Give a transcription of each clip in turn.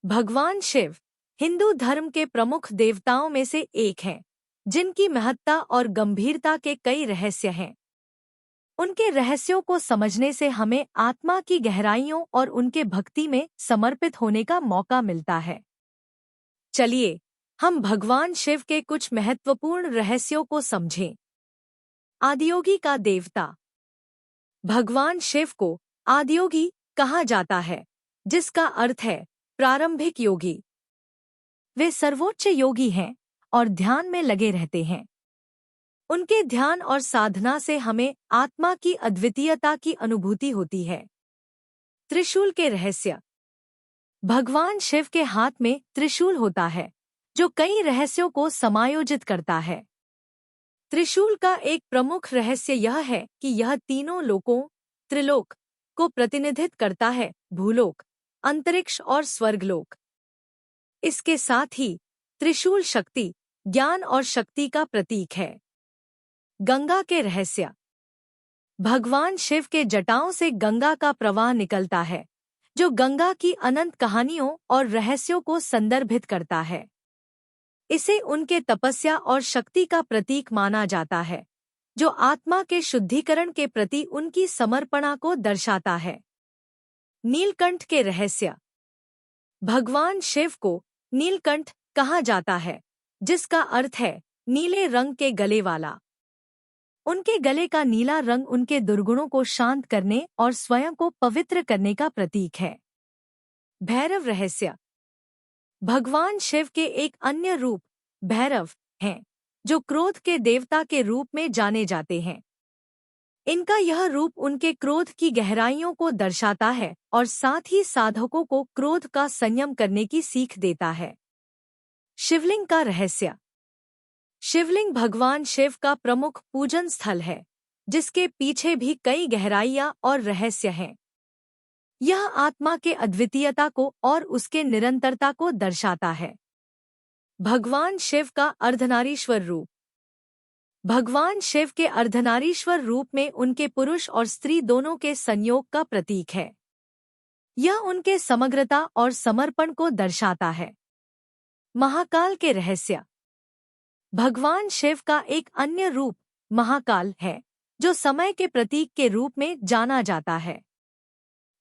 भगवान शिव हिंदू धर्म के प्रमुख देवताओं में से एक हैं, जिनकी महत्ता और गंभीरता के कई रहस्य हैं। उनके रहस्यों को समझने से हमें आत्मा की गहराइयों और उनके भक्ति में समर्पित होने का मौका मिलता है। चलिए, हम भगवान शिव के कुछ महत्वपूर्ण रहस्यों को समझें। आदियोगी का देवता। भगवान शिव को आदियोगी कहा जाता है, जिसका अर्थ है प्रारंभिक योगी। वे सर्वोच्च योगी हैं और ध्यान में लगे रहते हैं। उनके ध्यान और साधना से हमें आत्मा की अद्वितीयता की अनुभूति होती है। त्रिशूल के रहस्य। भगवान शिव के हाथ में त्रिशूल होता है, जो कई रहस्यों को समायोजित करता है। त्रिशूल का एक प्रमुख रहस्य यह है कि यह तीनों लोकों, त्रिलोक, को प्रतिनिधित्व करता है: भूलोक, अंतरिक्ष और स्वर्गलोक। इसके साथ ही त्रिशूल शक्ति, ज्ञान और शक्ति का प्रतीक है। गंगा के रहस्य। भगवान शिव के जटाओं से गंगा का प्रवाह निकलता है, जो गंगा की अनंत कहानियों और रहस्यों को संदर्भित करता है। इसे उनके तपस्या और शक्ति का प्रतीक माना जाता है, जो आत्मा के शुद्धिकरण के प्रति उनकी समर्पणा को दर्शाता है। नीलकंठ के रहस्य। भगवान शिव को नीलकंठ कहा जाता है, जिसका अर्थ है नीले रंग के गले वाला। उनके गले का नीला रंग उनके दुर्गुणों को शांत करने और स्वयं को पवित्र करने का प्रतीक है। भैरव रहस्य। भगवान शिव के एक अन्य रूप भैरव हैं, जो क्रोध के देवता के रूप में जाने जाते हैं। इनका यह रूप उनके क्रोध की गहराइयों को दर्शाता है और साथ ही साधकों को क्रोध का संयम करने की सीख देता है। शिवलिंग का रहस्य। शिवलिंग भगवान शिव का प्रमुख पूजन स्थल है, जिसके पीछे भी कई गहराइयां और रहस्य हैं। यह आत्मा के अद्वितीयता को और उसके निरंतरता को दर्शाता है। भगवान शिव का अर्धनारीश्वर रूप। भगवान शिव के अर्धनारीश्वर रूप में उनके पुरुष और स्त्री दोनों के संयोग का प्रतीक है। यह उनके समग्रता और समर्पण को दर्शाता है। महाकाल के रहस्य। भगवान शिव का एक अन्य रूप महाकाल है, जो समय के प्रतीक के रूप में जाना जाता है।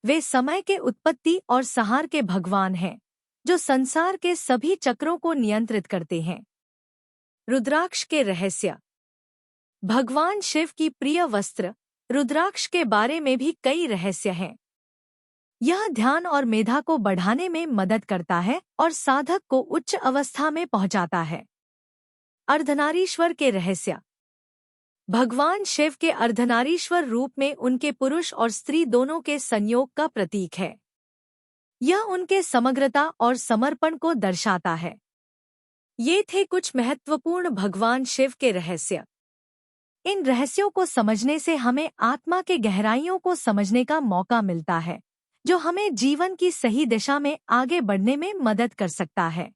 वे समय के उत्पत्ति और संहार के भगवान हैं, जो संसार के सभी चक्रों को नियंत्रित करते हैं। रुद्राक्ष के रहस्य। भगवान शिव की प्रिय वस्त्र रुद्राक्ष के बारे में भी कई रहस्य हैं। यह ध्यान और मेधा को बढ़ाने में मदद करता है और साधक को उच्च अवस्था में पहुंचाता है। अर्धनारीश्वर के रहस्य। भगवान शिव के अर्धनारीश्वर रूप में उनके पुरुष और स्त्री दोनों के संयोग का प्रतीक है। यह उनके समग्रता और समर्पण को दर्शाता है। ये थे कुछ महत्वपूर्ण भगवान शिव के रहस्य। इन रहस्यों को समझने से हमें आत्मा के गहराइयों को समझने का मौका मिलता है, जो हमें जीवन की सही दिशा में आगे बढ़ने में मदद कर सकता है।